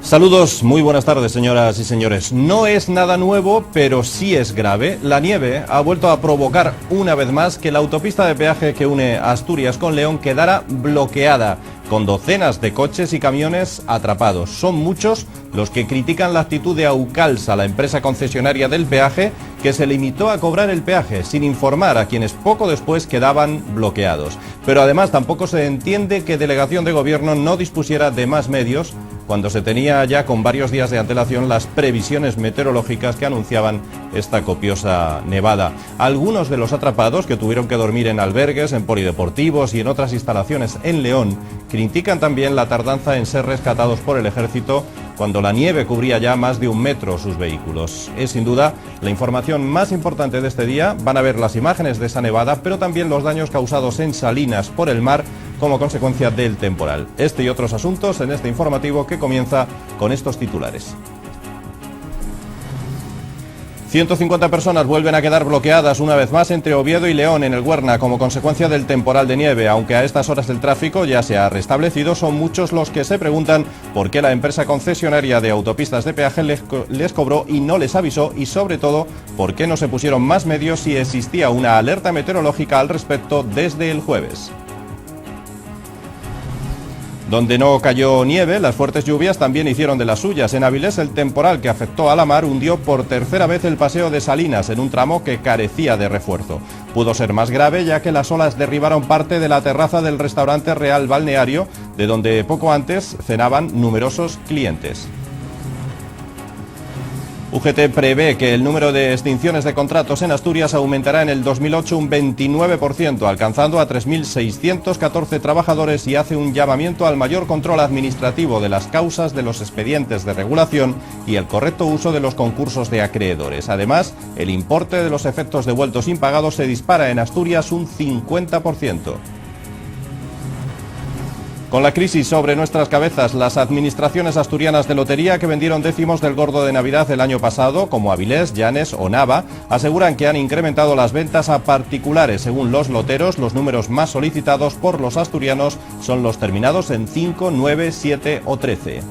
Saludos, muy buenas tardes, señoras y señores. No es nada nuevo, pero sí es grave. La nieve ha vuelto a provocar una vez más que la autopista de peaje que une Asturias con León quedara bloqueada, con docenas de coches y camiones atrapados. Son muchos los que critican la actitud de Aucalsa, la empresa concesionaria del peaje, que se limitó a cobrar el peaje sin informar a quienes poco después quedaban bloqueados. Pero además tampoco se entiende que Delegación de Gobierno no dispusiera de más medios cuando se tenía ya con varios días de antelación las previsiones meteorológicas que anunciaban esta copiosa nevada. Algunos de los atrapados, que tuvieron que dormir en albergues, en polideportivos y en otras instalaciones en León, critican también la tardanza en ser rescatados por el ejército cuando la nieve cubría ya más de 1 metro sus vehículos. Es sin duda la información más importante de este día. Van a ver las imágenes de esa nevada, pero también los daños causados en Salinas por el mar como consecuencia del temporal. Este y otros asuntos en este informativo que comienza con estos titulares. 150 personas vuelven a quedar bloqueadas una vez más entre Oviedo y León en el Huerna como consecuencia del temporal de nieve. Aunque a estas horas el tráfico ya se ha restablecido, son muchos los que se preguntan por qué la empresa concesionaria de autopistas de peaje les cobró y no les avisó, y sobre todo por qué no se pusieron más medios si existía una alerta meteorológica al respecto desde el jueves. Donde no cayó nieve, las fuertes lluvias también hicieron de las suyas. En Avilés, el temporal que afectó a la mar hundió por tercera vez el paseo de Salinas en un tramo que carecía de refuerzo. Pudo ser más grave ya que las olas derribaron parte de la terraza del restaurante Real Balneario, de donde poco antes cenaban numerosos clientes. UGT prevé que el número de extinciones de contratos en Asturias aumentará en el 2008 un 29%, alcanzando a 3.614 trabajadores, y hace un llamamiento al mayor control administrativo de las causas de los expedientes de regulación y el correcto uso de los concursos de acreedores. Además, el importe de los efectos devueltos impagados se dispara en Asturias un 50%. Con la crisis sobre nuestras cabezas, las administraciones asturianas de lotería que vendieron décimos del gordo de Navidad el año pasado, como Avilés, Llanes o Nava, aseguran que han incrementado las ventas a particulares. Según los loteros, los números más solicitados por los asturianos son los terminados en 5, 9, 7 o 13.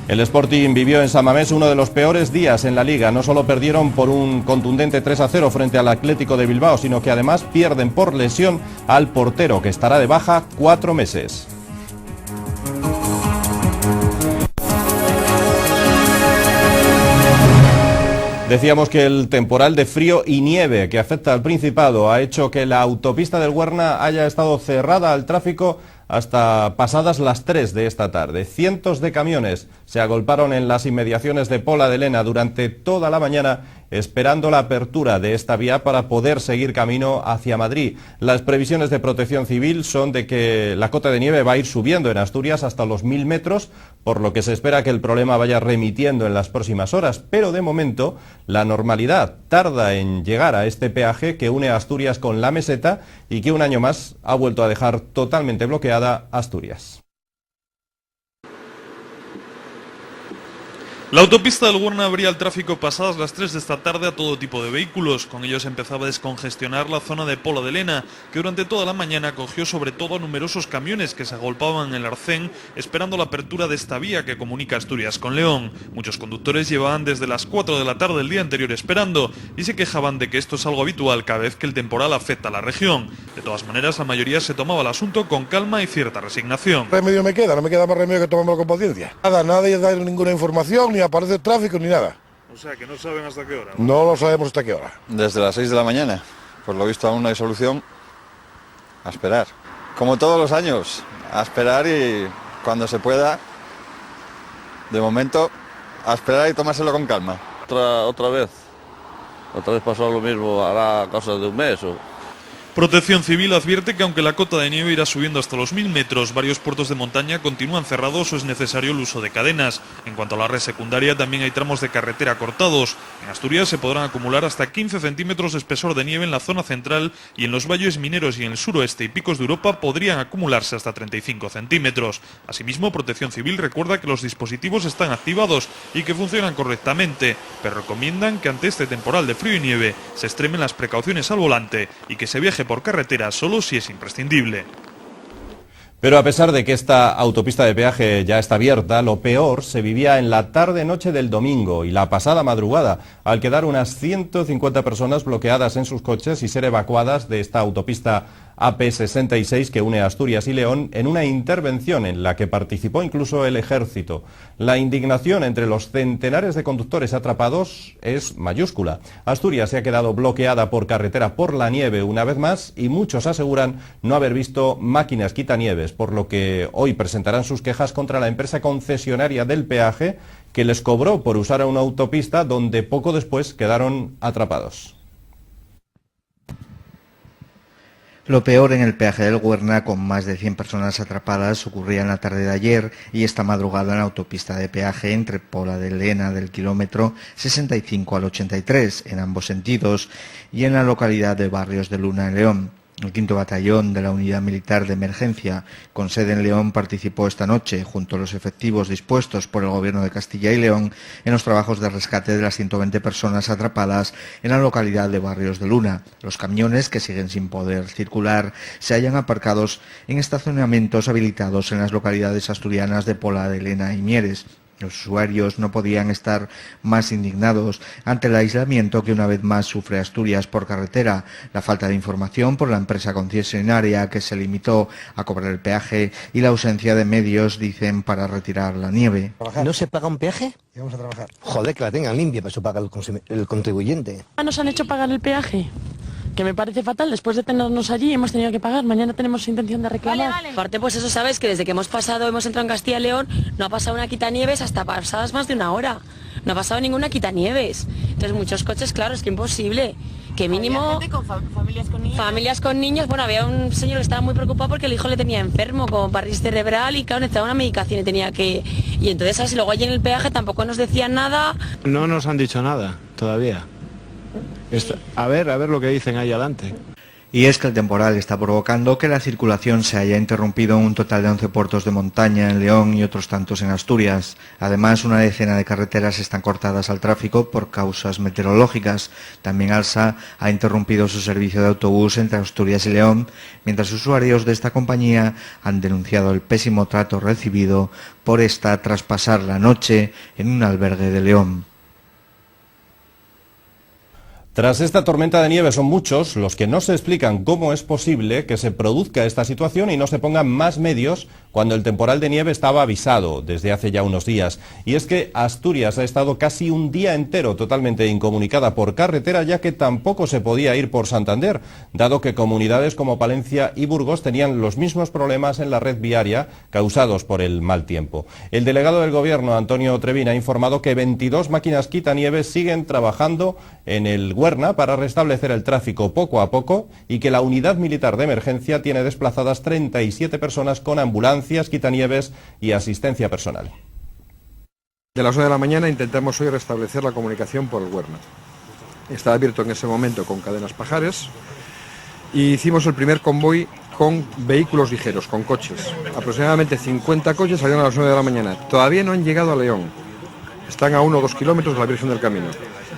El Sporting vivió en San Mamés uno de los peores días en la Liga. No solo perdieron por un contundente 3-0 frente al Atlético de Bilbao, sino que además pierden por lesión al portero, que estará de baja 4 meses. Decíamos que el temporal de frío y nieve que afecta al Principado ha hecho que la autopista del Huerna haya estado cerrada al tráfico hasta pasadas las 3 de esta tarde. Cientos de camiones se agolparon en las inmediaciones de Pola de Lena durante toda la mañana, esperando la apertura de esta vía para poder seguir camino hacia Madrid. Las previsiones de Protección Civil son de que la cota de nieve va a ir subiendo en Asturias hasta los 1000 metros, por lo que se espera que el problema vaya remitiendo en las próximas horas. Pero de momento, la normalidad tarda en llegar a este peaje que une a Asturias con la meseta y que un año más ha vuelto a dejar totalmente bloqueada Asturias. La autopista del Huerna abría el tráfico pasadas las 3 de esta tarde a todo tipo de vehículos. Con ello se empezaba a descongestionar la zona de Pola de Lena, que durante toda la mañana acogió sobre todo a numerosos camiones que se agolpaban en el arcén esperando la apertura de esta vía que comunica Asturias con León. Muchos conductores llevaban desde las 4 de la tarde del día anterior esperando y se quejaban de que esto es algo habitual cada vez que el temporal afecta a la región. De todas maneras, la mayoría se tomaba el asunto con calma y cierta resignación. ¿Qué remedio me queda? No me queda más remedio que tomarlo con paciencia. Nada, nadie da ninguna información, ni aparece tráfico ni nada. O sea, que no saben hasta qué hora. No lo sabemos hasta qué hora. Desde las 6 de la mañana. Por lo visto aún no hay solución. A esperar. Como todos los años, a esperar y cuando se pueda, de momento, a esperar y tomárselo con calma. Otra vez pasó lo mismo, hará cosa de un mes o... Protección Civil advierte que aunque la cota de nieve irá subiendo hasta los 1000 metros, varios puertos de montaña continúan cerrados o es necesario el uso de cadenas. En cuanto a la red secundaria, también hay tramos de carretera cortados. En Asturias se podrán acumular hasta 15 centímetros de espesor de nieve en la zona central y en los valles mineros y en el suroeste y picos de Europa podrían acumularse hasta 35 centímetros. Asimismo, Protección Civil recuerda que los dispositivos están activados y que funcionan correctamente, pero recomiendan que ante este temporal de frío y nieve se extremen las precauciones al volante y que se viaje por carretera solo si es imprescindible. Pero a pesar de que esta autopista de peaje ya está abierta, lo peor se vivía en la tarde-noche del domingo y la pasada madrugada, al quedar unas 150 personas bloqueadas en sus coches y ser evacuadas de esta autopista AP66 que une Asturias y León en una intervención en la que participó incluso el ejército. La indignación entre los centenares de conductores atrapados es mayúscula. Asturias se ha quedado bloqueada por carretera por la nieve una vez más y muchos aseguran no haber visto máquinas quitanieves, por lo que hoy presentarán sus quejas contra la empresa concesionaria del peaje que les cobró por usar una autopista donde poco después quedaron atrapados. Lo peor en el peaje del Güerna, con más de 100 personas atrapadas, ocurría en la tarde de ayer y esta madrugada en la autopista de peaje entre Pola de Lena del kilómetro 65 al 83, en ambos sentidos, y en la localidad de Barrios de Luna, en León. El 5º Batallón de la Unidad Militar de Emergencia, con sede en León, participó esta noche, junto a los efectivos dispuestos por el Gobierno de Castilla y León, en los trabajos de rescate de las 120 personas atrapadas en la localidad de Barrios de Luna. Los camiones, que siguen sin poder circular, se hallan aparcados en estacionamientos habilitados en las localidades asturianas de Pola de Lena y Mieres. Los usuarios no podían estar más indignados ante el aislamiento que una vez más sufre Asturias por carretera, la falta de información por la empresa concesionaria que se limitó a cobrar el peaje y la ausencia de medios, dicen, para retirar la nieve. ¿No se paga un peaje? Y vamos a trabajar. Joder, que la tengan limpia, para eso paga el contribuyente. Nos han hecho pagar el peaje, que me parece fatal. Después de tenernos allí hemos tenido que pagar. Mañana tenemos intención de reclamar. Vale. Aparte, pues eso, sabes que desde que hemos entrado en Castilla y León, no ha pasado una quitanieves hasta pasadas más de una hora. No ha pasado ninguna quitanieves. Entonces muchos coches, claro, es que imposible. Que mínimo... Familias con niños. Bueno, había un señor que estaba muy preocupado porque el hijo le tenía enfermo con parálisis cerebral y claro, necesitaba una medicación y tenía que... Y entonces así luego allí en el peaje tampoco nos decían nada. No nos han dicho nada todavía. A ver lo que dicen ahí adelante. Y es que el temporal está provocando que la circulación se haya interrumpido en un total de 11 puertos de montaña en León y otros tantos en Asturias. Además, una decena de carreteras están cortadas al tráfico por causas meteorológicas. También Alsa ha interrumpido su servicio de autobús entre Asturias y León, mientras usuarios de esta compañía han denunciado el pésimo trato recibido por esta tras pasar la noche en un albergue de León. Tras esta tormenta de nieve son muchos los que no se explican cómo es posible que se produzca esta situación y no se pongan más medios cuando el temporal de nieve estaba avisado desde hace ya unos días. Y es que Asturias ha estado casi un día entero totalmente incomunicada por carretera, ya que tampoco se podía ir por Santander, dado que comunidades como Palencia y Burgos tenían los mismos problemas en la red viaria causados por el mal tiempo. El delegado del Gobierno, Antonio Trevín, ha informado que 22 máquinas quitanieves siguen trabajando en el Güerna para restablecer el tráfico poco a poco y que la unidad militar de emergencia tiene desplazadas 37 personas con ambulancias, quitanieves y asistencia personal. De las 9 de la mañana intentamos hoy restablecer la comunicación por el Güerna. Estaba abierto en ese momento con cadenas pajares y hicimos el primer convoy con vehículos ligeros, con coches. Aproximadamente 50 coches salieron a las 9 de la mañana. Todavía no han llegado a León. Están a 1 o 2 kilómetros de la Virgen del Camino.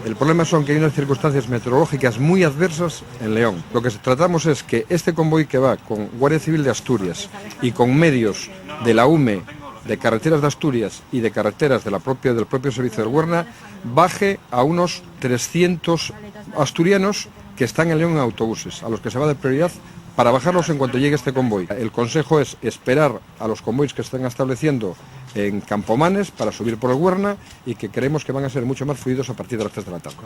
El problema son que hay unas circunstancias meteorológicas muy adversas en León. Lo que tratamos es que este convoy que va con Guardia Civil de Asturias y con medios de la UME, de Carreteras de Asturias y de carreteras del propio servicio del Güerna, baje a unos 300 asturianos que están en León en autobuses, a los que se va de prioridad para bajarlos en cuanto llegue este convoy. El consejo es esperar a los convoys que están estableciendo en Campomanes para subir por el Güerna y que creemos que van a ser mucho más fluidos a partir de las 3 de la tarde.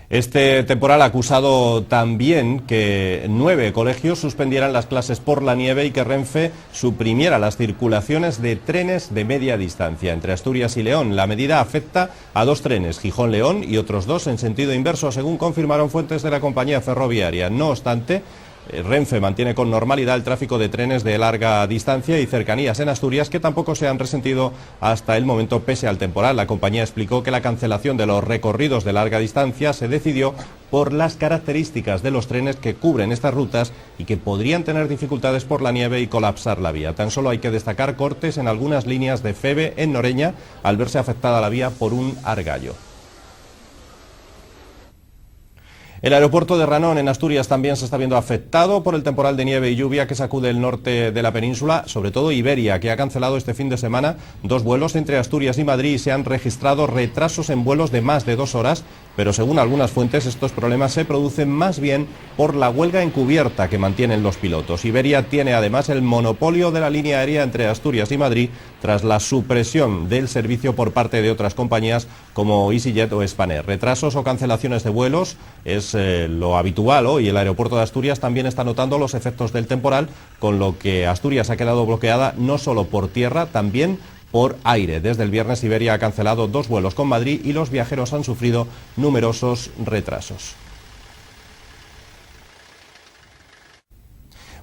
Este temporal ha acusado también que 9 colegios suspendieran las clases por la nieve y que Renfe suprimiera las circulaciones de trenes de media distancia entre Asturias y León. La medida afecta a 2 trenes, Gijón-León y otros 2 en sentido inverso, según confirmaron fuentes de la compañía ferroviaria. No obstante, Renfe mantiene con normalidad el tráfico de trenes de larga distancia y cercanías en Asturias, que tampoco se han resentido hasta el momento pese al temporal. La compañía explicó que la cancelación de los recorridos de larga distancia se decidió por las características de los trenes que cubren estas rutas y que podrían tener dificultades por la nieve y colapsar la vía. Tan solo hay que destacar cortes en algunas líneas de Feve en Noreña al verse afectada la vía por un argallo. El aeropuerto de Ranón, en Asturias, también se está viendo afectado por el temporal de nieve y lluvia que sacude el norte de la península, sobre todo Iberia, que ha cancelado este fin de semana 2 vuelos entre Asturias y Madrid y se han registrado retrasos en vuelos de más de 2 horas, pero según algunas fuentes estos problemas se producen más bien por la huelga encubierta que mantienen los pilotos. Iberia tiene además el monopolio de la línea aérea entre Asturias y Madrid tras la supresión del servicio por parte de otras compañías como EasyJet o Spanair. Retrasos o cancelaciones de vuelos es lo habitual hoy. El aeropuerto de Asturias también está notando los efectos del temporal, con lo que Asturias ha quedado bloqueada no solo por tierra, también por aire. Desde el viernes Iberia ha cancelado 2 vuelos con Madrid y los viajeros han sufrido numerosos retrasos.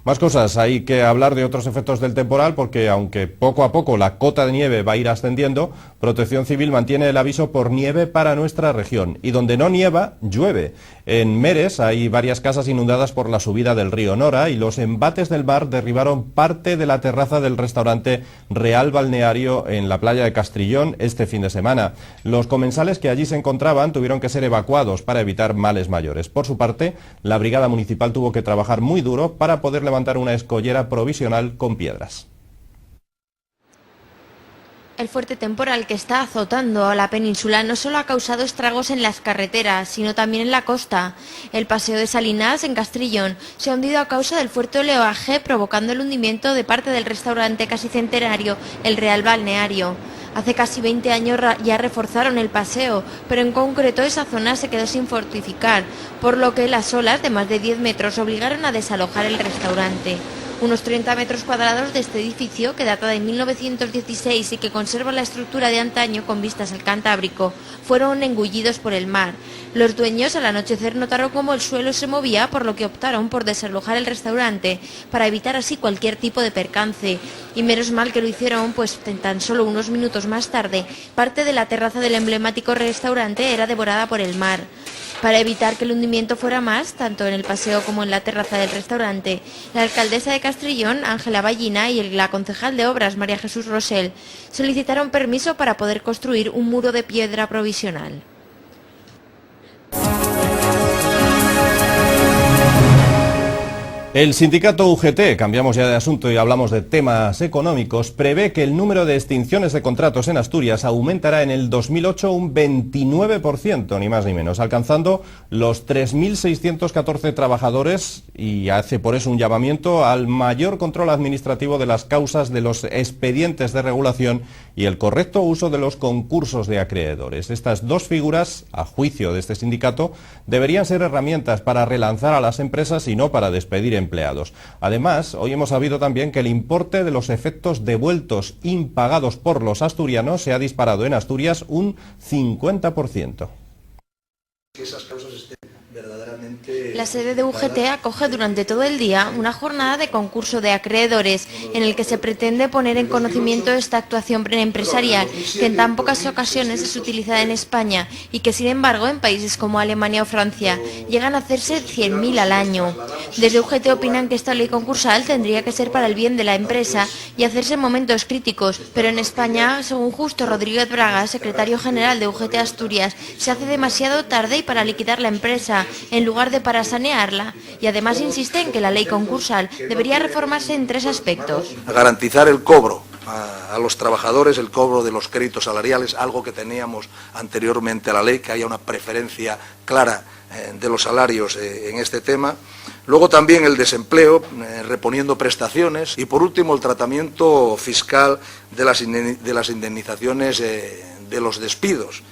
Más cosas, hay que hablar de otros efectos del temporal porque aunque poco a poco la cota de nieve va a ir ascendiendo, Protección Civil mantiene el aviso por nieve para nuestra región y donde no nieva, llueve. En Meres hay varias casas inundadas por la subida del río Nora y los embates del mar derribaron parte de la terraza del restaurante Real Balneario en la playa de Castrillón este fin de semana. Los comensales que allí se encontraban tuvieron que ser evacuados para evitar males mayores. Por su parte, la brigada municipal tuvo que trabajar muy duro para poder levantar una escollera provisional con piedras. El fuerte temporal que está azotando a la península no solo ha causado estragos en las carreteras, sino también en la costa. El paseo de Salinas, en Castrillón, se ha hundido a causa del fuerte oleaje, provocando el hundimiento de parte del restaurante casi centenario, el Real Balneario. Hace casi 20 años ya reforzaron el paseo, pero en concreto esa zona se quedó sin fortificar, por lo que las olas de más de 10 metros obligaron a desalojar el restaurante. Unos 30 metros cuadrados de este edificio, que data de 1916 y que conserva la estructura de antaño con vistas al Cantábrico, fueron engullidos por el mar. Los dueños al anochecer notaron cómo el suelo se movía, por lo que optaron por desalojar el restaurante para evitar así cualquier tipo de percance. Y menos mal que lo hicieron, pues en tan solo unos minutos más tarde, parte de la terraza del emblemático restaurante era devorada por el mar. Para evitar que el hundimiento fuera más, tanto en el paseo como en la terraza del restaurante, la alcaldesa de Castrillón, Ángela Ballina, y la concejal de Obras, María Jesús Rosell, solicitaron permiso para poder construir un muro de piedra provisional. El sindicato UGT, cambiamos ya de asunto y hablamos de temas económicos, prevé que el número de extinciones de contratos en Asturias aumentará en el 2008 un 29%, ni más ni menos, alcanzando los 3.614 trabajadores y hace por eso un llamamiento al mayor control administrativo de las causas de los expedientes de regulación y el correcto uso de los concursos de acreedores. Estas dos figuras, a juicio de este sindicato, deberían ser herramientas para relanzar a las empresas y no para despedir empleados. Además, hoy hemos sabido también que el importe de los efectos devueltos impagados por los asturianos se ha disparado en Asturias un 50%. Que esas causas estén verdaderamente... La sede de UGT acoge durante todo el día una jornada de concurso de acreedores en el que se pretende poner en conocimiento esta actuación empresarial que en tan pocas ocasiones es utilizada en España y que sin embargo en países como Alemania o Francia llegan a hacerse 100.000 al año. Desde UGT opinan que esta ley concursal tendría que ser para el bien de la empresa y hacerse en momentos críticos, pero en España, según Justo Rodríguez Braga, secretario general de UGT Asturias, se hace demasiado tarde y para liquidar la empresa, en lugar de para sanearla, y además insiste en que la ley concursal debería reformarse en 3 aspectos. Garantizar el cobro a los trabajadores, el cobro de los créditos salariales, algo que teníamos anteriormente a la ley, que haya una preferencia clara de los salarios en este tema. Luego también el desempleo, reponiendo prestaciones. Y por último el tratamiento fiscal de las indemnizaciones de los despidos.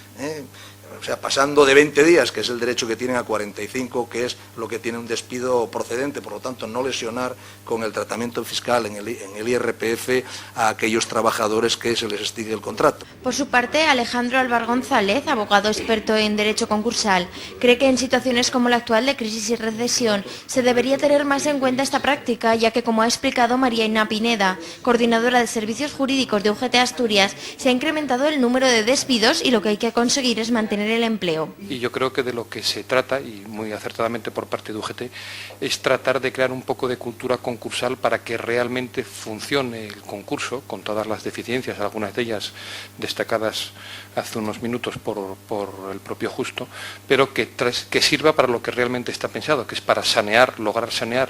O sea, pasando de 20 días, que es el derecho que tienen, a 45, que es lo que tiene un despido procedente, por lo tanto no lesionar con el tratamiento fiscal en el IRPF a aquellos trabajadores que se les extingue el contrato. Por su parte, Alejandro Álvar González, abogado experto en derecho concursal, cree que en situaciones como la actual de crisis y recesión se debería tener más en cuenta esta práctica, ya que, como ha explicado Mariana Pineda, coordinadora de servicios jurídicos de UGT Asturias, se ha incrementado el número de despidos y lo que hay que conseguir es mantener mantener el empleo. Y yo creo que de lo que se trata, y muy acertadamente por parte de UGT, es tratar de crear un poco de cultura concursal para que realmente funcione el concurso, con todas las deficiencias, algunas de ellas destacadas hace unos minutos por el propio Justo, pero que sirva para lo que realmente está pensado, que es para lograr sanear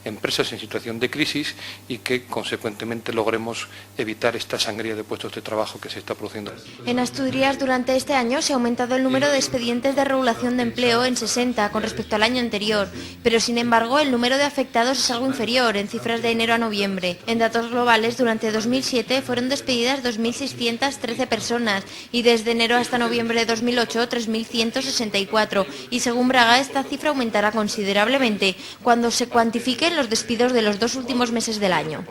empresas en situación de crisis y que consecuentemente logremos evitar esta sangría de puestos de trabajo que se está produciendo. En Asturias durante este año se ha aumentado el número de expedientes de regulación de empleo en 60 con respecto al año anterior, pero sin embargo el número de afectados es algo inferior en cifras de enero a noviembre. En datos globales, durante 2007 fueron despedidas 2.613 personas y desde enero hasta noviembre de 2008 3.164, y según Braga esta cifra aumentará considerablemente cuando se cuantifiquen los despidos de los 2 últimos meses del año.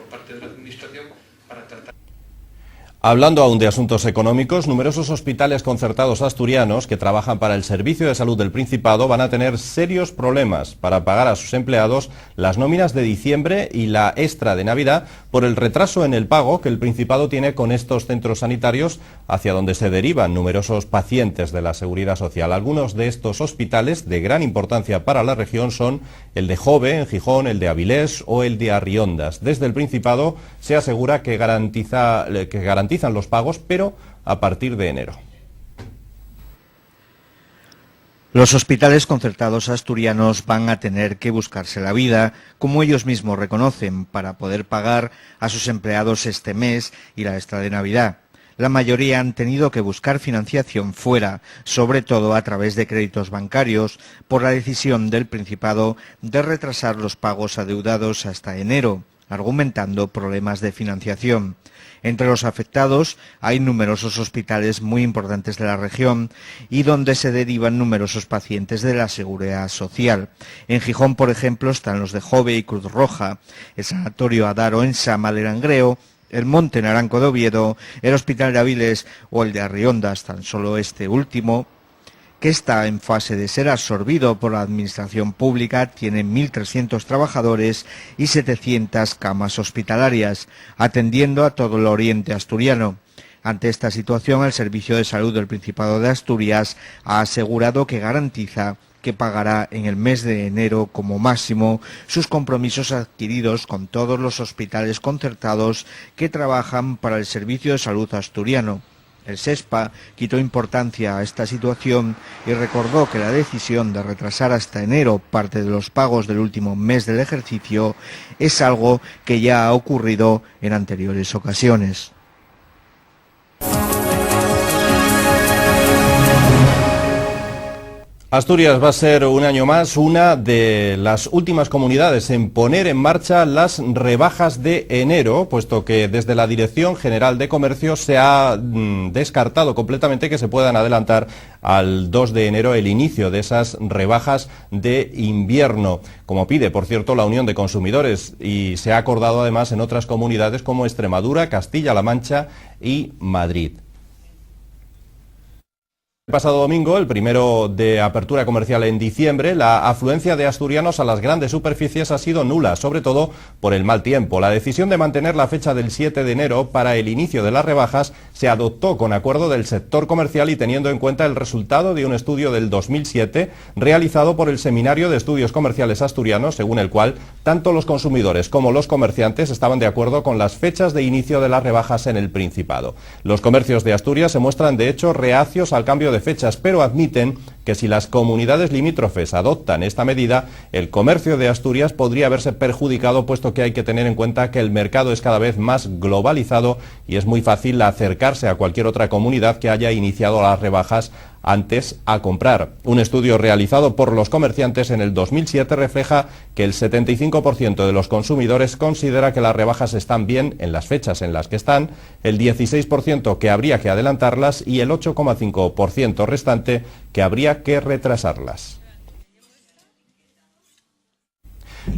Hablando aún de asuntos económicos, numerosos hospitales concertados asturianos que trabajan para el Servicio de Salud del Principado van a tener serios problemas para pagar a sus empleados las nóminas de diciembre y la extra de Navidad por el retraso en el pago que el Principado tiene con estos centros sanitarios hacia donde se derivan numerosos pacientes de la Seguridad Social. Algunos de estos hospitales de gran importancia para la región son el de Jove, en Gijón, el de Avilés o el de Arriondas. Desde el Principado se asegura que garantizan los pagos, pero a partir de enero. Los hospitales concertados asturianos van a tener que buscarse la vida, como ellos mismos reconocen, para poder pagar a sus empleados este mes y la extra de Navidad. La mayoría han tenido que buscar financiación fuera, sobre todo a través de créditos bancarios, por la decisión del Principado de retrasar los pagos adeudados hasta enero, argumentando problemas de financiación. Entre los afectados hay numerosos hospitales muy importantes de la región y donde se derivan numerosos pacientes de la Seguridad Social. En Gijón, por ejemplo, están los de Jove y Cruz Roja, el Sanatorio Adaro en Sama de Langreo, el Monte Naranco de Oviedo, el Hospital de Avilés o el de Arriondas, tan solo este último, que está en fase de ser absorbido por la Administración Pública, tiene 1.300 trabajadores y 700 camas hospitalarias, atendiendo a todo el oriente asturiano. Ante esta situación, el Servicio de Salud del Principado de Asturias ha asegurado que garantiza que pagará en el mes de enero como máximo sus compromisos adquiridos con todos los hospitales concertados que trabajan para el Servicio de Salud asturiano. El SESPA quitó importancia a esta situación y recordó que la decisión de retrasar hasta enero parte de los pagos del último mes del ejercicio es algo que ya ha ocurrido en anteriores ocasiones. Asturias va a ser un año más una de las últimas comunidades en poner en marcha las rebajas de enero, puesto que desde la Dirección General de Comercio se ha descartado completamente que se puedan adelantar al 2 de enero el inicio de esas rebajas de invierno, como pide, por cierto, la Unión de Consumidores, y se ha acordado además en otras comunidades como Extremadura, Castilla-La Mancha y Madrid. El pasado domingo, el primero de apertura comercial en diciembre, la afluencia de asturianos a las grandes superficies ha sido nula, sobre todo por el mal tiempo. La decisión de mantener la fecha del 7 de enero para el inicio de las rebajas se adoptó con acuerdo del sector comercial y teniendo en cuenta el resultado de un estudio del 2007 realizado por el Seminario de Estudios Comerciales Asturianos, según el cual tanto los consumidores como los comerciantes estaban de acuerdo con las fechas de inicio de las rebajas en el Principado. Los comercios de Asturias se muestran de hecho reacios al cambio de fechas, pero admiten que si las comunidades limítrofes adoptan esta medida, el comercio de Asturias podría verse perjudicado, puesto que hay que tener en cuenta que el mercado es cada vez más globalizado y es muy fácil acercarse a cualquier otra comunidad que haya iniciado las rebajas antes a comprar. Un estudio realizado por los comerciantes en el 2007 refleja que el 75% de los consumidores considera que las rebajas están bien en las fechas en las que están, el 16% que habría que adelantarlas y el 8,5% restante que habría que retrasarlas.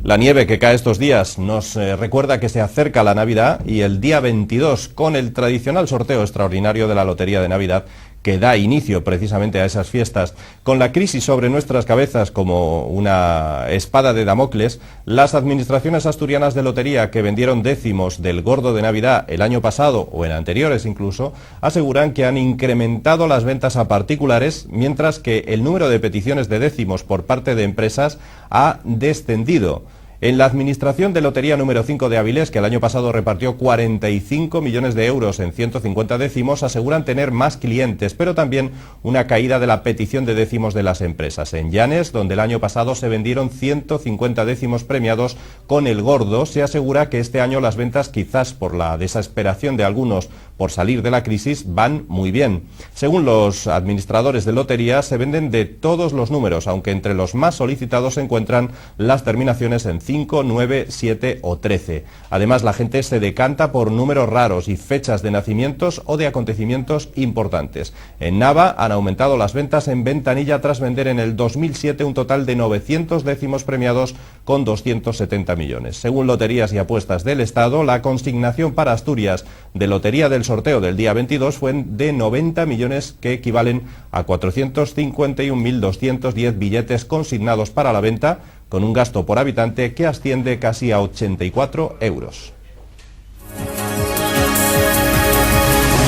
La nieve que cae estos días nos recuerda que se acerca la Navidad y el día 22, con el tradicional sorteo extraordinario de la Lotería de Navidad, que da inicio precisamente a esas fiestas. Con la crisis sobre nuestras cabezas como una espada de Damocles, las administraciones asturianas de lotería que vendieron décimos del gordo de Navidad el año pasado o en anteriores incluso, aseguran que han incrementado las ventas a particulares, mientras que el número de peticiones de décimos por parte de empresas ha descendido. En la administración de Lotería número 5 de Avilés, que el año pasado repartió 45 millones de euros en 150 décimos, aseguran tener más clientes, pero también una caída de la petición de décimos de las empresas. En Llanes, donde el año pasado se vendieron 150 décimos premiados con el gordo, se asegura que este año las ventas, quizás por la desesperación de algunos por salir de la crisis, van muy bien. Según los administradores de lotería, se venden de todos los números, aunque entre los más solicitados se encuentran las terminaciones en 5, 9, 7 o 13. Además, la gente se decanta por números raros y fechas de nacimientos o de acontecimientos importantes. En Nava han aumentado las ventas en ventanilla tras vender en el 2007 un total de 900 décimos premiados con 270 millones. Según Loterías y Apuestas del Estado, la consignación para Asturias de Lotería del sorteo del día 22 fue de 90 millones, que equivalen a 451.210 billetes consignados para la venta, con un gasto por habitante que asciende casi a 84 euros.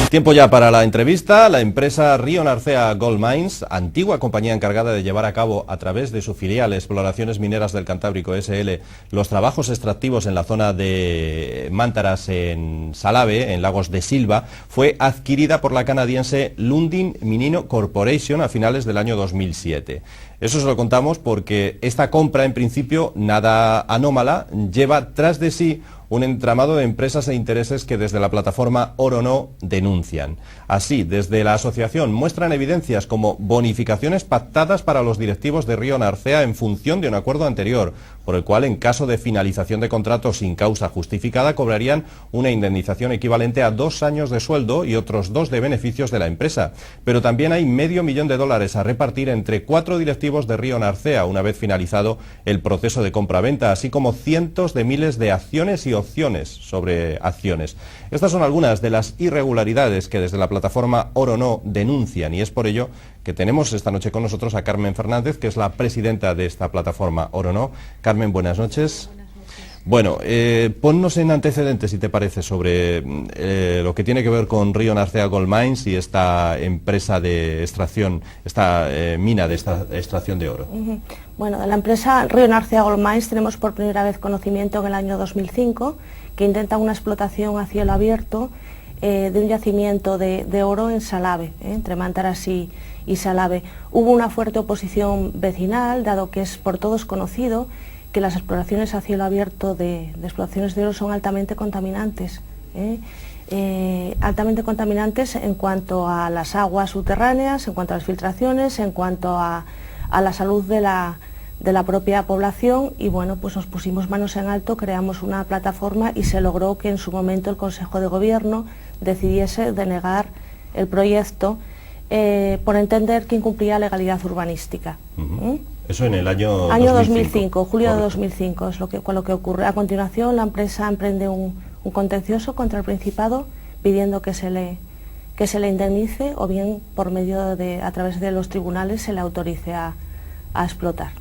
Tiempo ya para la entrevista. La empresa Río Narcea Gold Mines, antigua compañía encargada de llevar a cabo a través de su filial Exploraciones Mineras del Cantábrico S.L. los trabajos extractivos en la zona de Mántaras en Salave, en Lagos de Silva, fue adquirida por la canadiense Lundin Mining Corporation a finales del año 2007. Eso se lo contamos porque esta compra, en principio nada anómala, lleva tras de sí un entramado de empresas e intereses que desde la plataforma Orono denuncian. Así, desde la asociación muestran evidencias como bonificaciones pactadas para los directivos de Río Narcea en función de un acuerdo anterior, por el cual en caso de finalización de contrato sin causa justificada cobrarían una indemnización equivalente a 2 años de sueldo y otros 2 de beneficios de la empresa. Pero también hay $500,000 a repartir entre 4 directivos de Río Narcea una vez finalizado el proceso de compra-venta, así como cientos de miles de acciones y opciones sobre acciones. Estas son algunas de las irregularidades que desde la plataforma Orono denuncian, y es por ello que tenemos esta noche con nosotros a Carmen Fernández, que es la presidenta de esta plataforma Orono. Carmen, buenas noches. Bueno, ponnos en antecedentes, si te parece, sobre lo que tiene que ver con Río Narcea Gold Mines y esta empresa de extracción, esta mina de extracción de oro. Bueno, de la empresa Río Narcea Gold Mines tenemos por primera vez conocimiento en el año 2005, que intenta una explotación a cielo abierto de un yacimiento de oro en Salave, entre Mántaras y Salave. Hubo una fuerte oposición vecinal, dado que es por todos conocido que las exploraciones a cielo abierto de explotaciones de oro son altamente contaminantes. Altamente contaminantes en cuanto a las aguas subterráneas, en cuanto a las filtraciones, en cuanto a la salud de la propia población, y bueno, pues nos pusimos manos en alto, creamos una plataforma y se logró que en su momento el Consejo de Gobierno decidiese denegar el proyecto por entender que incumplía legalidad urbanística. Eso en el año 2005, julio de 2005 es lo que ocurre. A continuación, la empresa emprende un contencioso contra el Principado pidiendo que se le indemnice, o bien por medio a través de los tribunales se le autorice a explotar.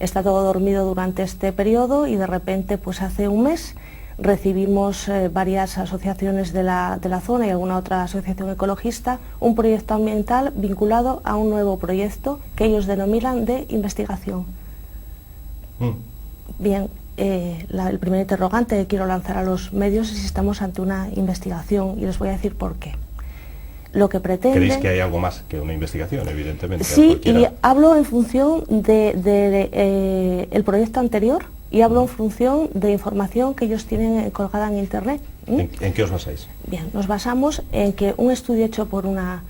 Está todo dormido durante este periodo y de repente, pues hace un mes, recibimos varias asociaciones de la zona y alguna otra asociación ecologista un proyecto ambiental vinculado a un nuevo proyecto que ellos denominan de investigación. Bien, el primer interrogante que quiero lanzar a los medios es si estamos ante una investigación, y les voy a decir por qué. Lo que pretenden... ¿Creéis que hay algo más que una investigación, evidentemente? Sí, y hablo en función del proyecto anterior, y hablo en función de información que ellos tienen colgada en Internet. ¿En qué os basáis? Bien, nos basamos en que un estudio hecho por una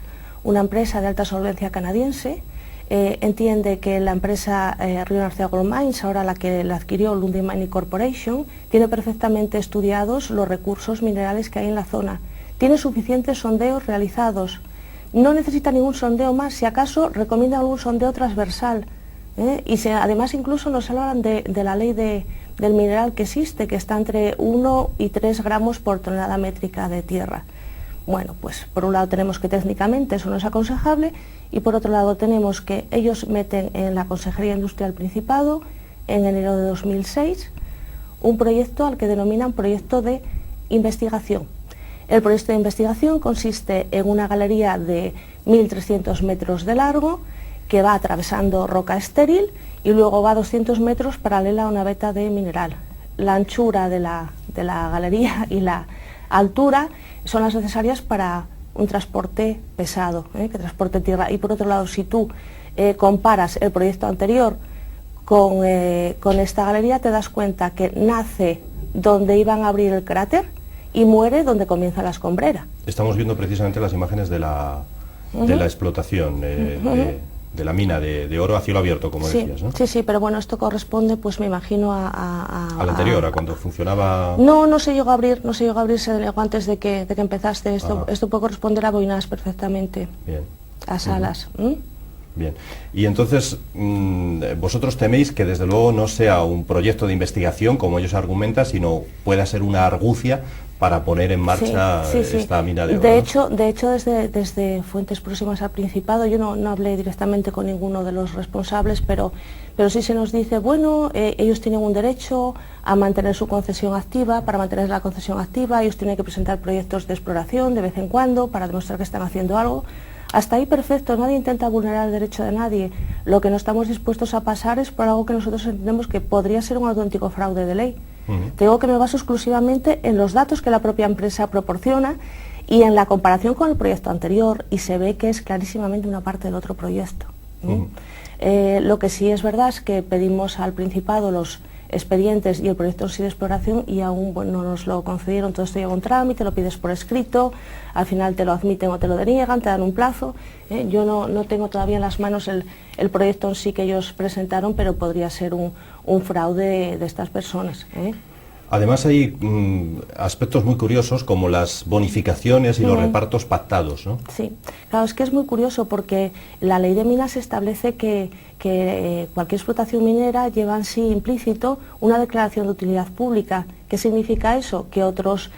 empresa de alta solvencia canadiense entiende que la empresa Río Narcea Gold Mines, ahora la que la adquirió Lundin Mining Corporation, tiene perfectamente estudiados los recursos minerales que hay en la zona. Tiene suficientes sondeos realizados. No necesita ningún sondeo más, si acaso recomienda algún sondeo transversal. Y además incluso nos hablan de la ley del mineral que existe, que está entre 1 y 3 gramos por tonelada métrica de tierra. Bueno, pues por un lado tenemos que técnicamente eso no es aconsejable y por otro lado tenemos que ellos meten en la Consejería de Industria del Principado, en enero de 2006, un proyecto al que denominan proyecto de investigación. El proyecto de investigación consiste en una galería de 1.300 metros de largo que va atravesando roca estéril y luego va a 200 metros paralela a una veta de mineral. La anchura de la galería y la altura son las necesarias para un transporte pesado, que transporte tierra. Y por otro lado, si tú comparas el proyecto anterior con esta galería, te das cuenta que nace donde iban a abrir el cráter y muere donde comienza la escombrera. Estamos viendo precisamente las imágenes de la explotación de la mina de oro a cielo abierto, como decías, ¿no? Sí, pero bueno, esto corresponde, pues me imagino al anterior, a cuando funcionaba... No se llegó a abrir, se delegó antes de que empezaste. Esto puede corresponder a boinas perfectamente. Bien. A salas. Bien. Y entonces, vosotros teméis que desde luego no sea un proyecto de investigación, como ellos argumentan, sino pueda ser una argucia para poner en marcha esta mina de oro. De hecho, desde fuentes próximas al Principado, yo no hablé directamente con ninguno de los responsables, pero sí se nos dice, bueno, ellos tienen un derecho a mantener su concesión activa. Para mantener la concesión activa ellos tienen que presentar proyectos de exploración de vez en cuando para demostrar que están haciendo algo. Hasta ahí perfecto, nadie intenta vulnerar el derecho de nadie. Lo que no estamos dispuestos a pasar es por algo que nosotros entendemos que podría ser un auténtico fraude de ley. Te digo que me baso exclusivamente en los datos que la propia empresa proporciona y en la comparación con el proyecto anterior, y se ve que es clarísimamente una parte del otro proyecto. Lo que sí es verdad es que pedimos al Principado los expedientes y el proyecto en sí de exploración y aún no nos lo concedieron. Todo esto lleva un trámite, lo pides por escrito, al final te lo admiten o te lo deniegan, te dan un plazo. Yo no tengo todavía en las manos el proyecto en sí que ellos presentaron, pero podría ser un fraude de estas personas. Además hay aspectos muy curiosos como las bonificaciones y los repartos pactados, ¿no? Sí, claro, es que es muy curioso porque la ley de minas establece que cualquier explotación minera lleva en sí implícito una declaración de utilidad pública. ¿Qué significa eso? Que otros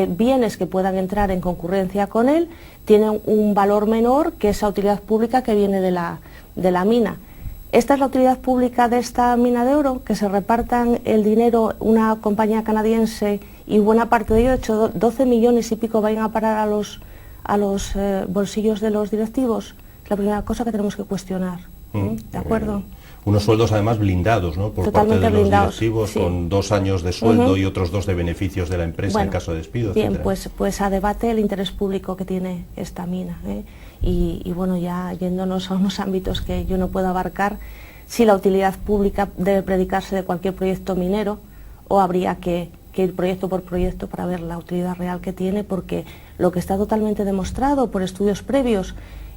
bienes que puedan entrar en concurrencia con él tienen un valor menor que esa utilidad pública que viene de la mina. Esta es la utilidad pública de esta mina de oro, que se repartan el dinero una compañía canadiense y buena parte de ello, de hecho 12 millones y pico, vayan a parar a los bolsillos de los directivos. Es la primera cosa que tenemos que cuestionar. ¿De acuerdo? Unos sueldos además blindados, ¿no? Por Totalmente parte de los blindados, directivos, con 2 años de sueldo y otros 2 de beneficios de la empresa en caso de despido. Bien, etcétera. pues a debate el interés público que tiene esta mina. Y bueno, ya yéndonos a unos ámbitos que yo no puedo abarcar, si la utilidad pública debe predicarse de cualquier proyecto minero o habría que ir proyecto por proyecto para ver la utilidad real que tiene, porque lo que está totalmente demostrado por estudios previos,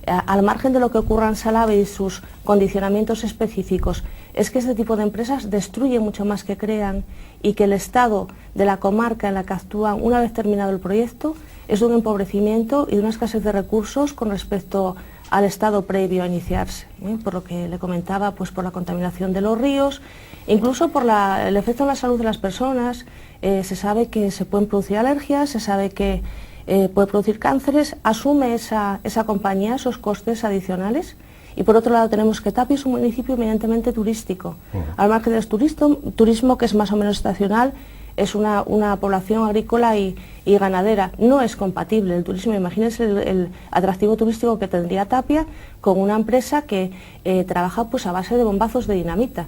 al margen de lo que ocurra en Salave y sus condicionamientos específicos, es que este tipo de empresas destruyen mucho más que crean, y que el estado de la comarca en la que actúan una vez terminado el proyecto es de un empobrecimiento y de una escasez de recursos con respecto al estado previo a iniciarse, por lo que le comentaba, pues por la contaminación de los ríos, incluso por el efecto en la salud de las personas. Se sabe que se pueden producir alergias, se sabe que puede producir cánceres. Asume esa compañía esos costes adicionales. Y por otro lado tenemos que Tapia es un municipio eminentemente turístico. Al margen del turismo, que es más o menos estacional, es una población agrícola y ganadera. No es compatible el turismo. Imagínense el atractivo turístico que tendría Tapia con una empresa que trabaja pues a base de bombazos de dinamita,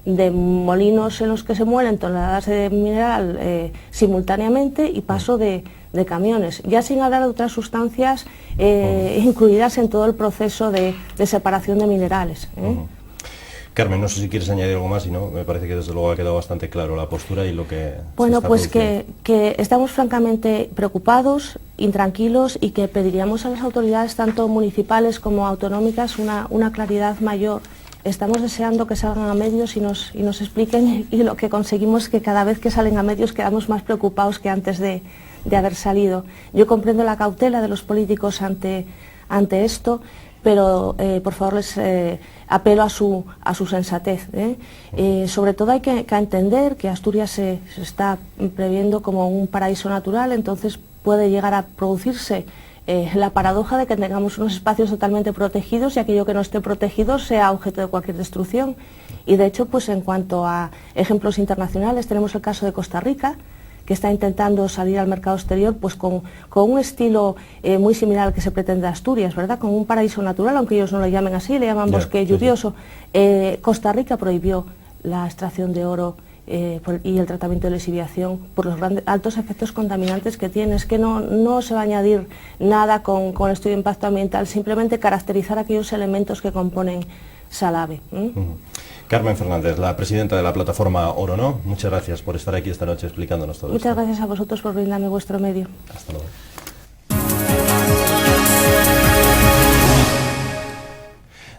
de molinos en los que se muelen toneladas de mineral simultáneamente y paso de camiones, ya sin hablar de otras sustancias incluidas en todo el proceso de separación de minerales. Carmen, no sé si quieres añadir algo más, si no, me parece que desde luego ha quedado bastante claro la postura y lo que Bueno, pues que estamos francamente preocupados, intranquilos, y que pediríamos a las autoridades, tanto municipales como autonómicas, una claridad mayor. Estamos deseando que salgan a medios y nos expliquen, y lo que conseguimos es que cada vez que salen a medios quedamos más preocupados que antes de haber salido. Yo comprendo la cautela de los políticos ante esto, pero por favor les apelo a su sensatez. Sobre todo hay que entender que Asturias se está previendo como un paraíso natural, entonces puede llegar a producirse la paradoja de que tengamos unos espacios totalmente protegidos y aquello que no esté protegido sea objeto de cualquier destrucción. Y de hecho, pues en cuanto a ejemplos internacionales, tenemos el caso de Costa Rica, que está intentando salir al mercado exterior pues con un estilo muy similar al que se pretende a Asturias, ¿verdad? Con un paraíso natural, aunque ellos no lo llamen así, le llaman bosque lluvioso. Costa Rica prohibió la extracción de oro y el tratamiento de lesiviación por los altos efectos contaminantes que tiene. Es que no se va a añadir nada con el estudio de impacto ambiental, simplemente caracterizar aquellos elementos que componen Salave. Carmen Fernández, la presidenta de la plataforma Oro No, muchas gracias por estar aquí esta noche explicándonos todo esto. Muchas gracias a vosotros por brindarme vuestro medio. Hasta luego.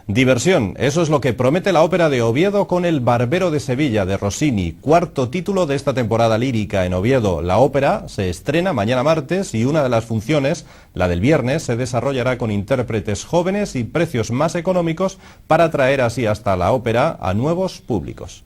Diversión, eso es lo que promete la ópera de Oviedo con El Barbero de Sevilla de Rossini, cuarto título de esta temporada lírica en Oviedo. La ópera se estrena mañana martes y una de las funciones, la del viernes, se desarrollará con intérpretes jóvenes y precios más económicos para atraer así hasta la ópera a nuevos públicos.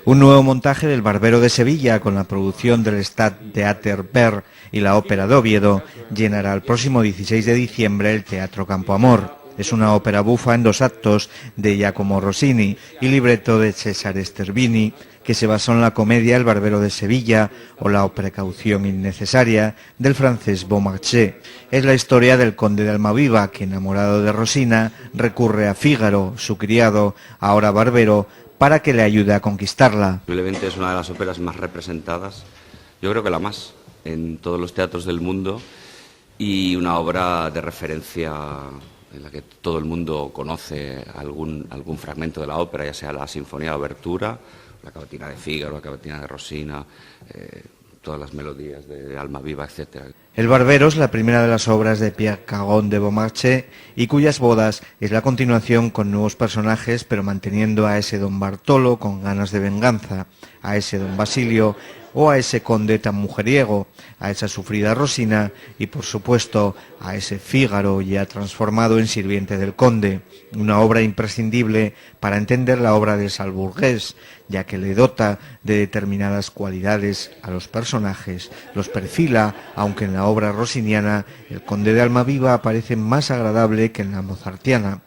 Un nuevo montaje del Barbero de Sevilla con la producción del Stadttheater Ver y la Ópera de Oviedo llenará el próximo 16 de diciembre el Teatro Campo Amor. Es una ópera bufa en 2 actos de Giacomo Rossini y libreto de Cesare Stervini, que se basó en la comedia El Barbero de Sevilla o La precaución innecesaria del francés Beaumarchais. Es la historia del conde de Almaviva que, enamorado de Rosina, recurre a Fígaro, su criado, ahora barbero, para que le ayude a conquistarla. Posiblemente es una de las óperas más representadas, yo creo que la más, en todos los teatros del mundo, y una obra de referencia en la que todo el mundo conoce algún fragmento de la ópera, ya sea la sinfonía de obertura, la cavatina de Fígaro, la cavatina de Rosina, todas las melodías de Almaviva, etc. El Barbero es la primera de las obras de Pierre Caron de Beaumarchais y cuyas bodas es la continuación con nuevos personajes, pero manteniendo a ese don Bartolo con ganas de venganza, a ese don Basilio o a ese conde tan mujeriego, a esa sufrida Rosina y, por supuesto, a ese Fígaro ya transformado en sirviente del conde. Una obra imprescindible para entender la obra de Salburgués, ya que le dota de determinadas cualidades a los personajes, los perfila, aunque en la obra rossiniana el conde de Almaviva aparece más agradable que en la mozartiana.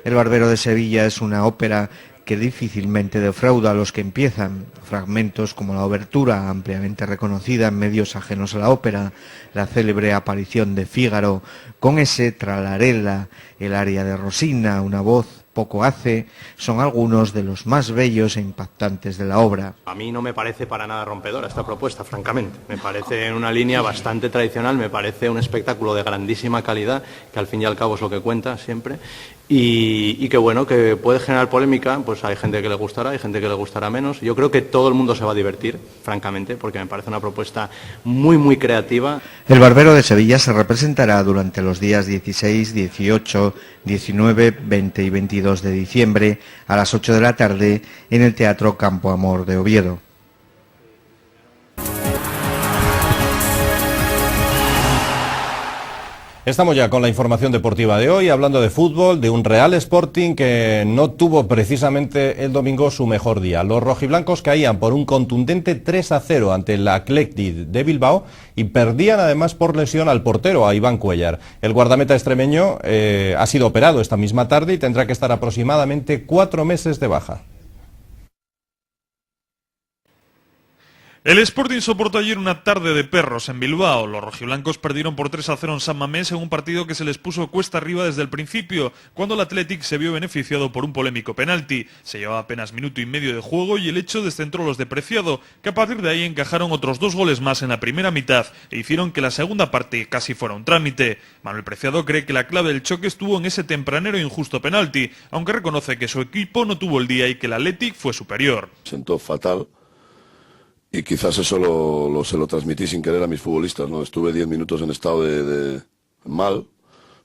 El Barbero de Sevilla es una ópera que difícilmente defrauda a los que empiezan. Fragmentos como la obertura, ampliamente reconocida en medios ajenos a la ópera, la célebre aparición de Fígaro, con ese tralarela, el aria de Rosina, una voz poco hace, son algunos de los más bellos e impactantes de la obra. A mí no me parece para nada rompedora esta propuesta, francamente. Me parece en una línea bastante tradicional, me parece un espectáculo de grandísima calidad, que al fin y al cabo es lo que cuenta siempre, y que bueno, que puede generar polémica, pues hay gente que le gustará, hay gente que le gustará menos. Yo creo que todo el mundo se va a divertir, francamente, porque me parece una propuesta muy, muy creativa. El Barbero de Sevilla se representará durante los días 16, 18, 19, 20 y 22 de diciembre a las 8 de la tarde en el Teatro Campo Amor de Oviedo. Estamos ya con la información deportiva de hoy, hablando de fútbol, de un Real Sporting que no tuvo precisamente el domingo su mejor día. Los rojiblancos caían por un contundente 3-0 ante el Athletic de Bilbao y perdían además por lesión al portero, a Iván Cuéllar. El guardameta extremeño ha sido operado esta misma tarde y tendrá que estar aproximadamente 4 meses de baja. El Sporting soportó ayer una tarde de perros en Bilbao. Los rojiblancos perdieron por 3-0 en San Mamés en un partido que se les puso cuesta arriba desde el principio, cuando el Athletic se vio beneficiado por un polémico penalti. Se llevaba apenas minuto y medio de juego y el hecho descentró a los de Preciado, que a partir de ahí encajaron otros 2 goles más en la primera mitad e hicieron que la segunda parte casi fuera un trámite. Manuel Preciado cree que la clave del choque estuvo en ese tempranero e injusto penalti, aunque reconoce que su equipo no tuvo el día y que el Athletic fue superior. Sentó fatal. Y quizás eso se lo transmití sin querer a mis futbolistas, ¿no? Estuve 10 minutos en estado de mal,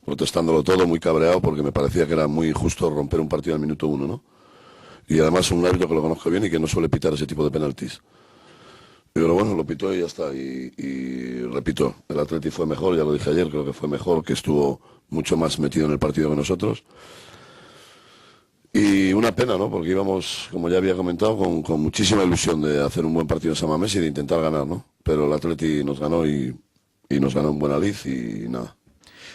protestándolo todo, muy cabreado, porque me parecía que era muy injusto romper un partido al minuto 1, ¿no? Y además un árbitro que lo conozco bien y que no suele pitar ese tipo de penaltis. Pero bueno, lo pitó y ya está. Y repito, el Atleti fue mejor, ya lo dije ayer, creo que fue mejor, que estuvo mucho más metido en el partido que nosotros. Y una pena, ¿no? Porque íbamos, como ya había comentado, con muchísima ilusión de hacer un buen partido en San Mamés y de intentar ganar, ¿no? Pero el Atleti nos ganó y y nos ganó un buen Aliz y nada.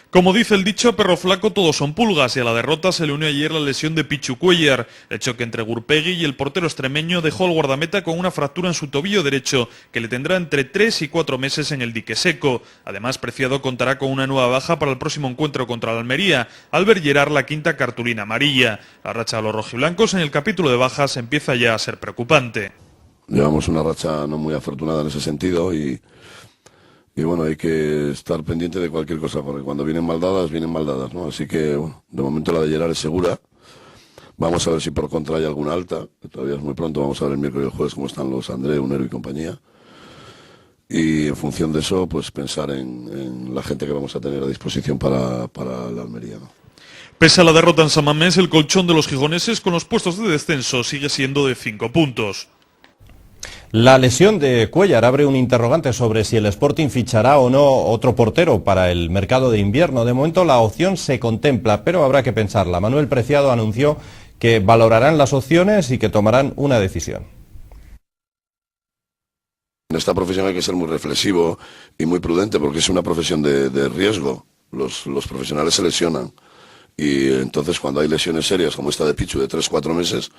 Como dice el dicho, perro flaco todos son pulgas, y a la derrota se le unió ayer la lesión de Pichu Cuellar. El choque entre Gurpegui y el portero extremeño dejó al guardameta con una fractura en su tobillo derecho, que le tendrá entre 3 y 4 meses en el dique seco. Además, Preciado contará con una nueva baja para el próximo encuentro contra la Almería, al ver llegar la quinta cartulina amarilla. La racha de los rojiblancos en el capítulo de bajas empieza ya a ser preocupante. Llevamos una racha no muy afortunada en ese sentido y bueno, hay que estar pendiente de cualquier cosa, porque cuando vienen mal dadas, ¿no? Así que, bueno, de momento la de Gerard es segura. Vamos a ver si por contra hay alguna alta, que todavía es muy pronto. Vamos a ver el miércoles y el jueves cómo están los André, Unero y compañía. Y en función de eso, pues pensar en la gente que vamos a tener a disposición para la Almería, ¿no? Pese a la derrota en San Mamés, el colchón de los gijoneses con los puestos de descenso sigue siendo de 5 puntos. La lesión de Cuellar abre un interrogante sobre si el Sporting fichará o no otro portero para el mercado de invierno. De momento la opción se contempla, pero habrá que pensarla. Manuel Preciado anunció que valorarán las opciones y que tomarán una decisión. En esta profesión hay que ser muy reflexivo y muy prudente porque es una profesión de riesgo. Los profesionales se lesionan y entonces cuando hay lesiones serias como esta de Pichu de 3-4 meses,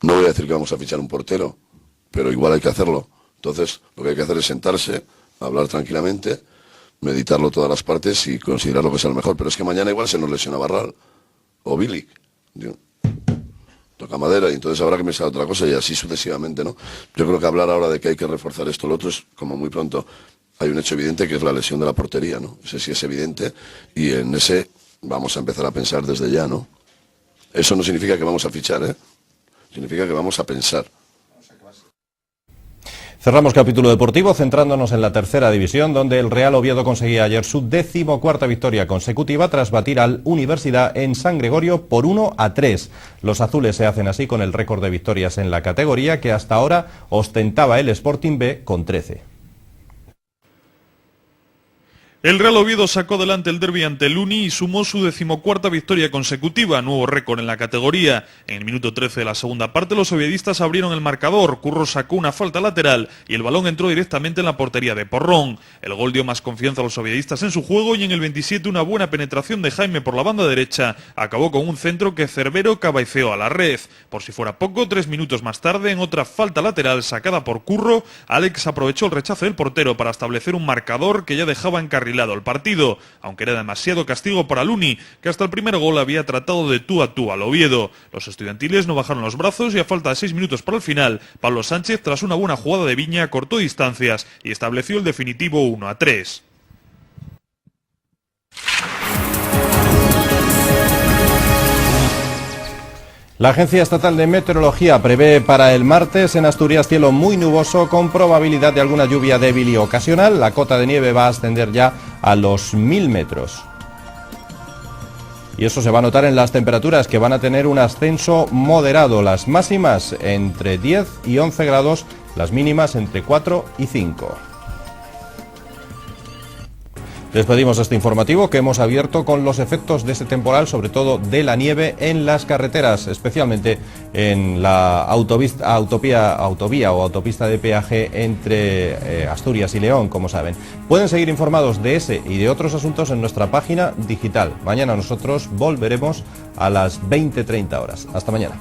no voy a decir que vamos a fichar un portero, pero igual hay que hacerlo. Entonces, lo que hay que hacer es sentarse, hablar tranquilamente, meditarlo todas las partes y considerar lo que sea lo mejor. Pero es que mañana igual se nos lesiona Barral o Bilic. Toca madera y entonces habrá que pensar otra cosa y así sucesivamente, ¿no? Yo creo que hablar ahora de que hay que reforzar esto o lo otro es como muy pronto. Hay un hecho evidente que es la lesión de la portería, ¿no? Ese sí es evidente y en ese vamos a empezar a pensar desde ya, ¿no? Eso no significa que vamos a fichar, ¿eh? Significa que vamos a pensar. Cerramos capítulo deportivo centrándonos en la tercera división, donde el Real Oviedo conseguía ayer su 14ª victoria consecutiva tras batir al Universidad en San Gregorio por 1-3. Los azules se hacen así con el récord de victorias en la categoría que hasta ahora ostentaba el Sporting B con 13. El Real Oviedo sacó adelante el derbi ante el Uni y sumó su 14ª victoria consecutiva, nuevo récord en la categoría. En el minuto 13 de la segunda parte los oviedistas abrieron el marcador, Curro sacó una falta lateral y el balón entró directamente en la portería de Porrón. El gol dio más confianza a los oviedistas en su juego y en el 27 una buena penetración de Jaime por la banda derecha acabó con un centro que Cervero cabeceó a la red. Por si fuera poco, 3 minutos más tarde, en otra falta lateral sacada por Curro, Alex aprovechó el rechazo del portero para establecer un marcador que ya dejaba encarrilado el partido, aunque era demasiado castigo para Luni, que hasta el primer gol había tratado de tú a tú al Oviedo. Los estudiantiles no bajaron los brazos y a falta de 6 minutos para el final, Pablo Sánchez, tras una buena jugada de Viña, cortó distancias y estableció el definitivo 1-3. La Agencia Estatal de Meteorología prevé para el martes en Asturias cielo muy nuboso con probabilidad de alguna lluvia débil y ocasional. La cota de nieve va a ascender ya a los 1000 metros. Y eso se va a notar en las temperaturas que van a tener un ascenso moderado. Las máximas entre 10 y 11 grados, las mínimas entre 4 y 5. Despedimos este informativo que hemos abierto con los efectos de este temporal, sobre todo de la nieve en las carreteras, especialmente en la autovía o autopista de peaje entre Asturias y León, como saben. Pueden seguir informados de ese y de otros asuntos en nuestra página digital. Mañana nosotros volveremos a las 20:30 horas. Hasta mañana.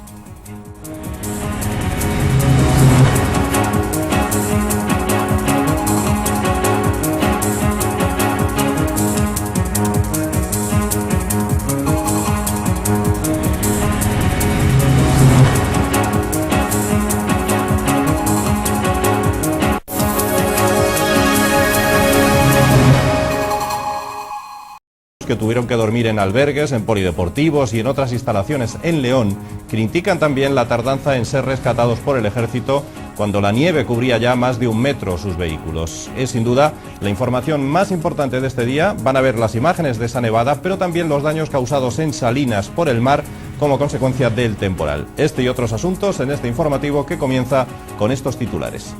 Que tuvieron que dormir en albergues, en polideportivos y en otras instalaciones en León, critican también la tardanza en ser rescatados por el ejército cuando la nieve cubría ya más de 1 metro sus vehículos. Es sin duda la información más importante de este día. Van a ver las imágenes de esa nevada, pero también los daños causados en Salinas por el mar como consecuencia del temporal. Este y otros asuntos en este informativo que comienza con estos titulares.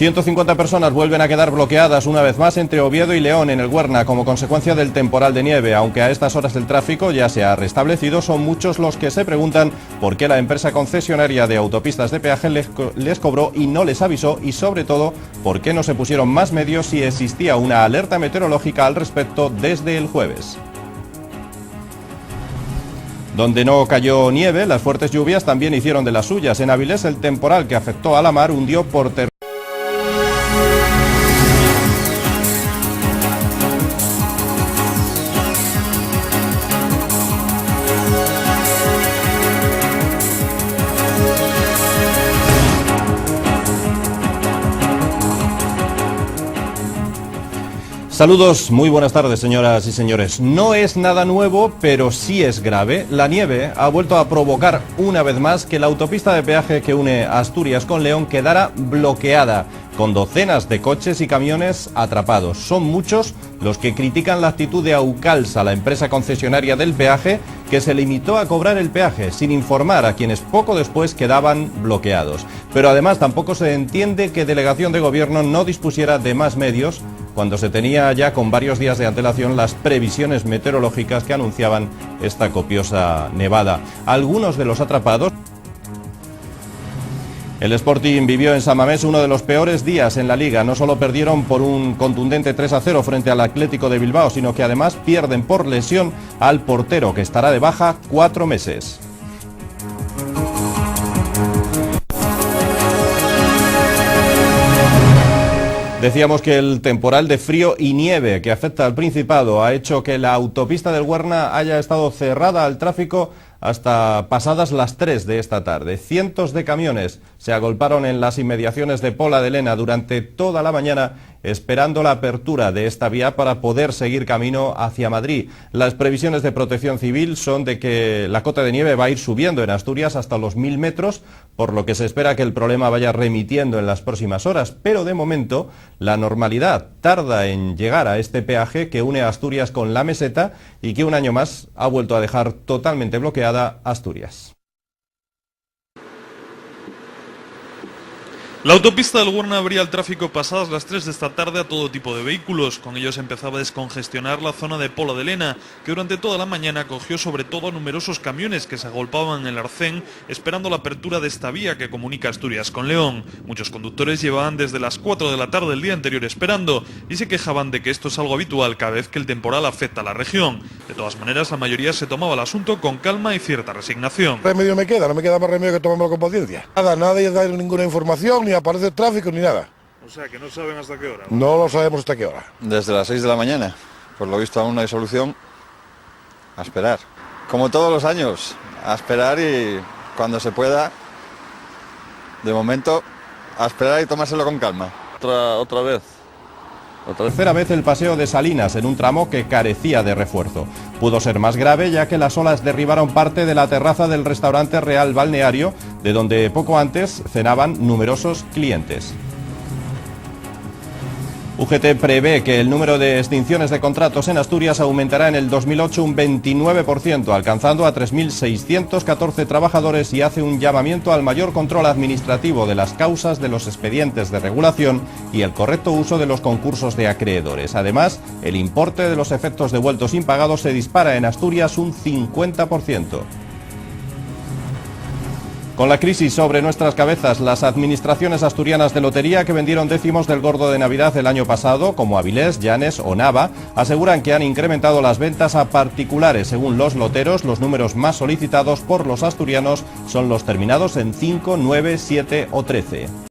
150 personas vuelven a quedar bloqueadas una vez más entre Oviedo y León en el Huerna como consecuencia del temporal de nieve. Aunque a estas horas el tráfico ya se ha restablecido, son muchos los que se preguntan por qué la empresa concesionaria de autopistas de peaje les cobró y no les avisó, y sobre todo por qué no se pusieron más medios si existía una alerta meteorológica al respecto desde el jueves. Donde no cayó nieve, las fuertes lluvias también hicieron de las suyas. En Avilés, el temporal que afectó a la mar hundió por Saludos, muy buenas tardes, señoras y señores. No es nada nuevo, pero sí es grave. La nieve ha vuelto a provocar una vez más que la autopista de peaje que une Asturias con León quedara bloqueada, con docenas de coches y camiones atrapados. Son muchos los que critican la actitud de Aucalsa, la empresa concesionaria del peaje, que se limitó a cobrar el peaje sin informar a quienes poco después quedaban bloqueados. Pero además tampoco se entiende que Delegación de Gobierno no dispusiera de más medios cuando se tenía ya con varios días de antelación las previsiones meteorológicas que anunciaban esta copiosa nevada. Algunos de los atrapados... El Sporting vivió en San Mamés uno de los peores días en la Liga. No solo perdieron por un contundente 3-0 frente al Atlético de Bilbao, sino que además pierden por lesión al portero, que estará de baja 4 meses. Decíamos que el temporal de frío y nieve que afecta al Principado ha hecho que la autopista del Huerna haya estado cerrada al tráfico hasta pasadas las 3 de esta tarde. Cientos de camiones se agolparon en las inmediaciones de Pola de Lena durante toda la mañana, esperando la apertura de esta vía para poder seguir camino hacia Madrid. Las previsiones de Protección Civil son de que la cota de nieve va a ir subiendo en Asturias hasta los 1000 metros, por lo que se espera que el problema vaya remitiendo en las próximas horas. Pero de momento la normalidad tarda en llegar a este peaje que une a Asturias con la meseta y que un año más ha vuelto a dejar totalmente bloqueada Asturias. La autopista del Huerna abría el tráfico pasadas las 3 de esta tarde a todo tipo de vehículos. Con ello se empezaba a descongestionar la zona de Pola de Lena, que durante toda la mañana acogió sobre todo a numerosos camiones que se agolpaban en el arcén esperando la apertura de esta vía que comunica Asturias con León. Muchos conductores llevaban desde las 4 de la tarde del día anterior esperando y se quejaban de que esto es algo habitual cada vez que el temporal afecta a la región. De todas maneras, la mayoría se tomaba el asunto con calma y cierta resignación. Remedio me queda, no me queda más remedio que tomármelo con paciencia. Nadie da ninguna información, ni aparece tráfico ni nada. O sea, que no saben hasta qué hora. No lo sabemos hasta qué hora. Desde las 6 de la mañana. Por lo visto aún no hay solución. A esperar. Como todos los años, a esperar y cuando se pueda, de momento, a esperar y tomárselo con calma. Otra vez. Tercera vez el paseo de Salinas en un tramo que carecía de refuerzo. Pudo ser más grave ya que las olas derribaron parte de la terraza del restaurante Real Balneario, de donde poco antes cenaban numerosos clientes. UGT prevé que el número de extinciones de contratos en Asturias aumentará en el 2008 un 29%, alcanzando a 3.614 trabajadores, y hace un llamamiento al mayor control administrativo de las causas de los expedientes de regulación y el correcto uso de los concursos de acreedores. Además, el importe de los efectos devueltos impagados se dispara en Asturias un 50%. Con la crisis sobre nuestras cabezas, las administraciones asturianas de lotería que vendieron décimos del gordo de Navidad el año pasado, como Avilés, Llanes o Nava, aseguran que han incrementado las ventas a particulares. Según los loteros, los números más solicitados por los asturianos son los terminados en 5, 9, 7 o 13.